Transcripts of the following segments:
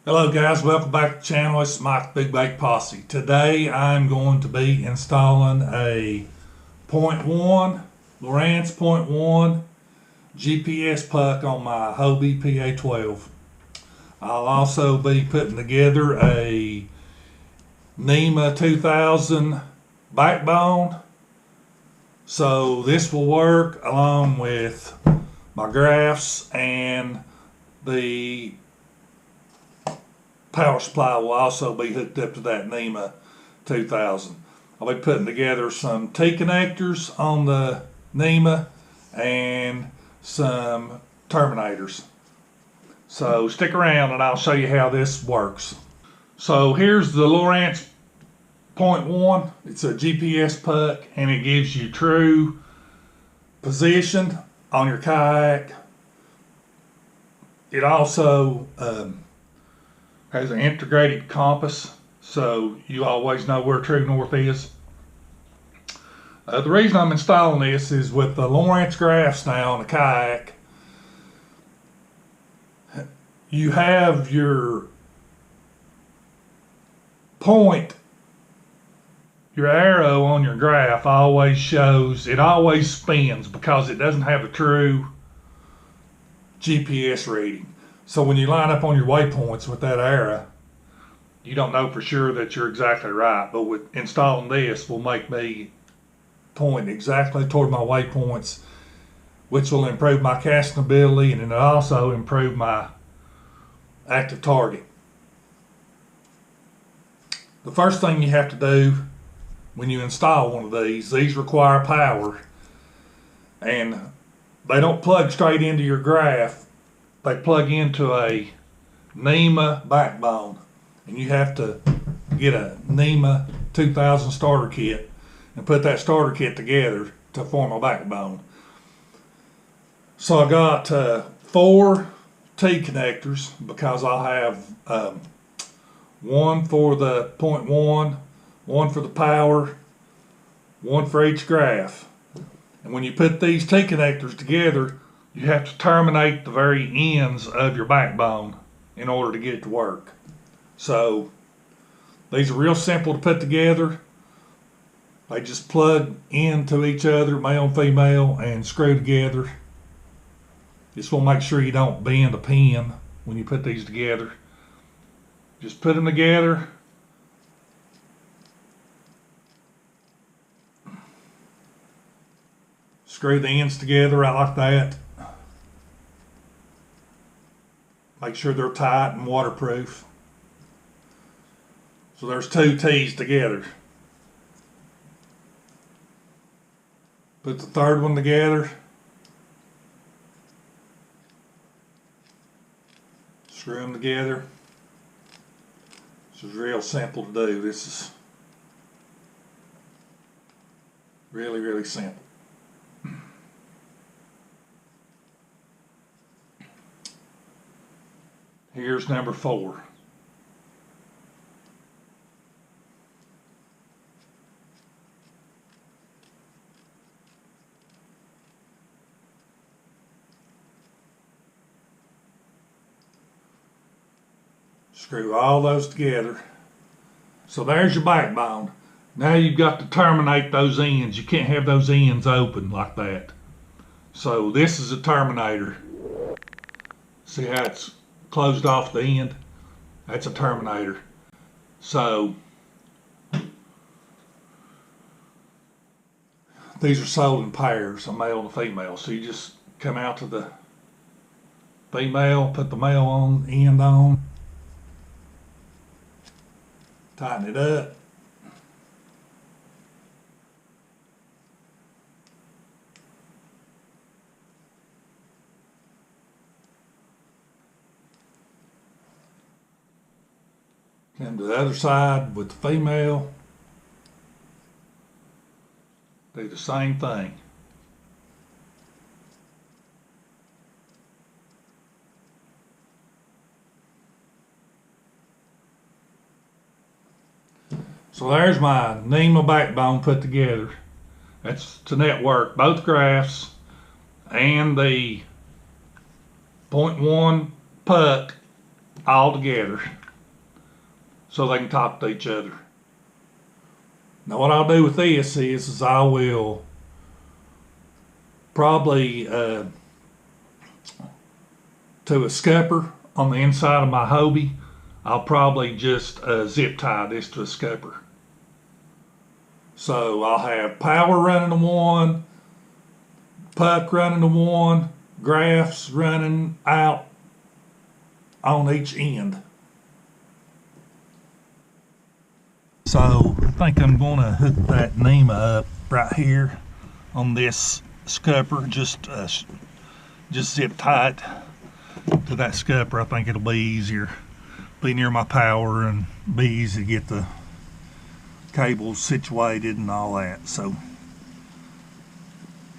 Hello guys, welcome back to the channel. It's Mike BigBaitPosse. Today I'm going to be installing a .1 Lowrance .1 GPS puck on my Hobie PA12. I'll also be putting together a NEMA 2000 backbone. So this will work along with my graphs, and the power supply will also be hooked up to that NEMA 2000. I'll be putting together some T-connectors on the NEMA and some terminators. So stick around and I'll show you how this works. So here's the Lowrance .1. It's a GPS puck and it gives you true position on your kayak. It also has an integrated compass, so you always know where true north is. The reason I'm installing this is with the Lowrance graphs now on the kayak, you have your point, your arrow on your graph always shows, it always spins because it doesn't have a true GPS reading. So when you line up on your waypoints with that arrow, you don't know for sure that you're exactly right. But with installing this will make me point exactly toward my waypoints, which will improve my casting ability, and it'll also improve my active target. The first thing you have to do when you install one of these require power, and they don't plug straight into your graph. They plug into a NEMA backbone, and you have to get a NEMA 2000 starter kit and put that starter kit together to form a backbone. So I got 4 T-connectors because I'll have one for the .1, one for the power, one for each graph. And when you put these T-connectors together, you have to terminate the very ends of your backbone in order to get it to work. So these are real simple to put together. They just plug into each other, male and female, and screw together. Just want to make sure you don't bend a pin when you put these together. Just put them together. Screw the ends together right like that. Make sure they're tight and waterproof. So there's 2 T's together. Put the third one together. Screw them together. This is real simple to do. This is really, really simple. Here's number 4. Screw all those together. So there's your backbone. Now you've got to terminate those ends. You can't have those ends open like that. So this is a terminator. See how it's closed off the end? That's a terminator. So these are sold in pairs, a male and a female. So you just come out to the female, put the male end on, tighten it up. Come to the other side with the female. Do the same thing. So there's my NEMA backbone put together. That's to network both graphs and the .1 puck all together so they can talk to each other. Now what I'll do with this is I will probably to a scupper on the inside of my Hobie, I'll probably just zip tie this to a scupper. So I'll have power running to one, puck running to one, graphs running out on each end. So I think I'm going to hook that NEMA up right here on this scupper. Just zip tight to that scupper. I think it'll be easier, be near my power, and be easy to get the cables situated and all that. So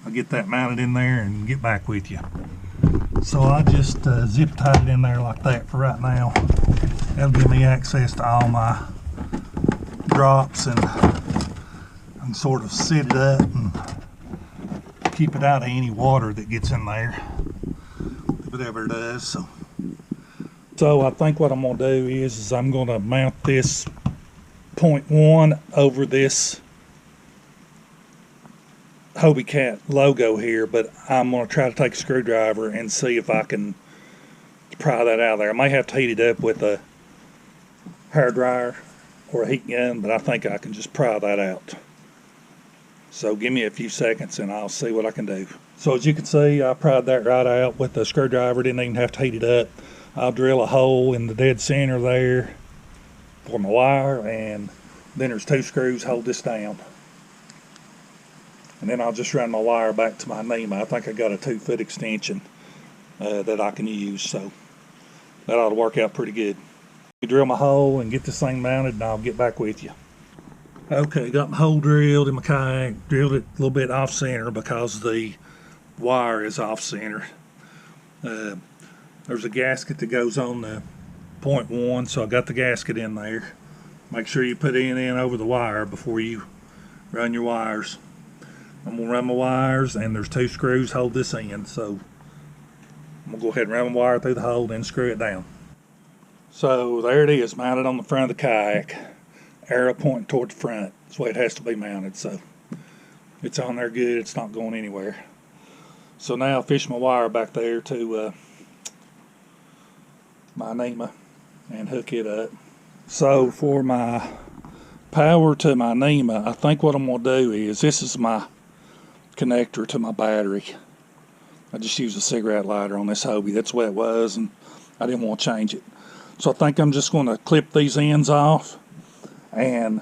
I'll get that mounted in there and get back with you. So I just zip tied it in there like that for right now. That'll give me access to all my drops, and I can sort of set it up and keep it out of any water that gets in there, whatever it does. So I think what I'm going to do is I'm going to mount this 0.1 over this Hobie Cat logo here, but I'm going to try to take a screwdriver and see if I can pry that out of there. I may have to heat it up with a hair dryer or a heat gun, but I think I can just pry that out. So give me a few seconds and I'll see what I can do. So as you can see, I pried that right out with the screwdriver. Didn't even have to heat it up. I'll drill a hole in the dead center there for my wire, and then there's 2 screws hold this down. And then I'll just run my wire back to my NEMA. I think I got a 2-foot extension that I can use, so that ought to work out pretty good. Drill my hole and get this thing mounted, and I'll get back with you. Okay, got my hole drilled in my kayak. Drilled it a little bit off center because the wire is off center. There's a gasket that goes on the 0.1, so I got the gasket in there. Make sure you put it in over the wire before you run your wires. I'm gonna run my wires, and there's 2 screws hold this in, so I'm gonna go ahead and run my wire through the hole, then screw it down. So there it is, mounted on the front of the kayak. Arrow pointing toward the front. That's the way it has to be mounted. So it's on there good. It's not going anywhere. So now I'll fish my wire back there to my NEMA and hook it up. So for my power to my NEMA, I think what I'm going to do is, this is my connector to my battery. I just used a cigarette lighter on this Hobie. That's the way it was, and I didn't want to change it. So I think I'm just going to clip these ends off and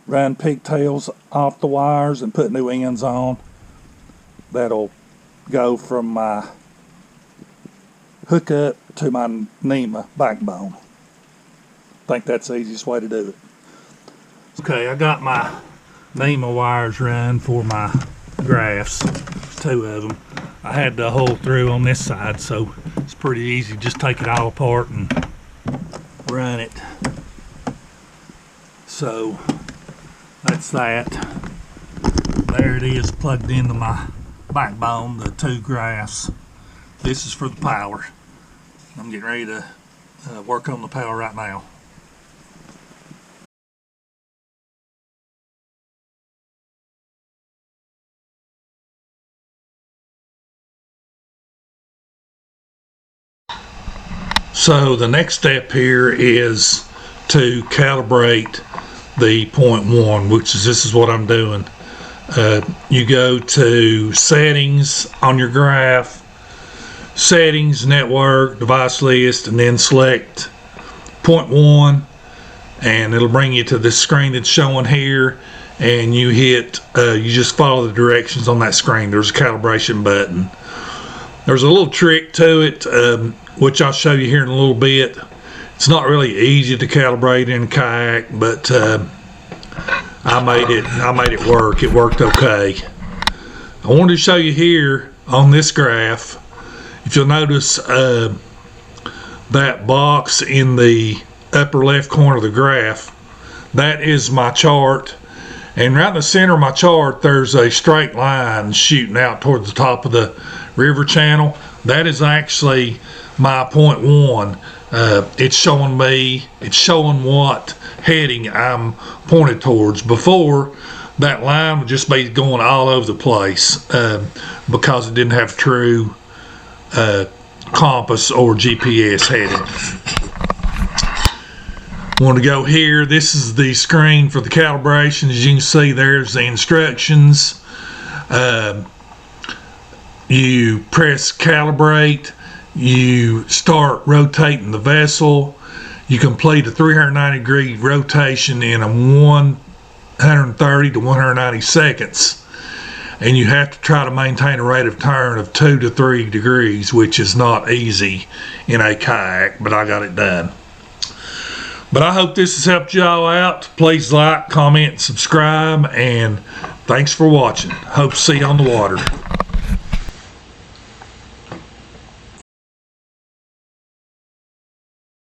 run pigtails off the wires and put new ends on. That'll go from my hookup to my NEMA backbone. I think that's the easiest way to do it. Okay, I got my NEMA wires run for my graphs, 2 of them. I had the hole through on this side, so it's pretty easy. Just take it all apart and run it. So that's that. There it is, plugged into my backbone, the 2 graphs. This is for the power. I'm getting ready to work on the power right now. So the next step here is to calibrate the 0.1, which is, this is what I'm doing. You go to settings on your graph, settings, network, device list, and then select 0.1, and it'll bring you to this screen that's showing here, and you hit, you just follow the directions on that screen. There's a calibration button. There's a little trick to it, which I'll show you here in a little bit. It's not really easy to calibrate in a kayak, but I made it work. It worked okay. I wanted to show you here on this graph. If you'll notice that box in the upper left corner of the graph, that is my chart. And right in the center of my chart, there's a straight line shooting out towards the top of the river channel. That is actually my .1. It's showing what heading I'm pointed towards. Before, that line would just be going all over the place because it didn't have true compass or GPS heading. Want to go here. This is the screen for the calibration. As you can see, there's the instructions. You press calibrate, you start rotating the vessel, you complete a 390-degree rotation in a 130 to 190 seconds, and you have to try to maintain a rate of turn of 2 to 3 degrees, which is not easy in a kayak, but I got it done. But I hope this has helped y'all out. Please like, comment, subscribe, and thanks for watching. Hope to see you on the water.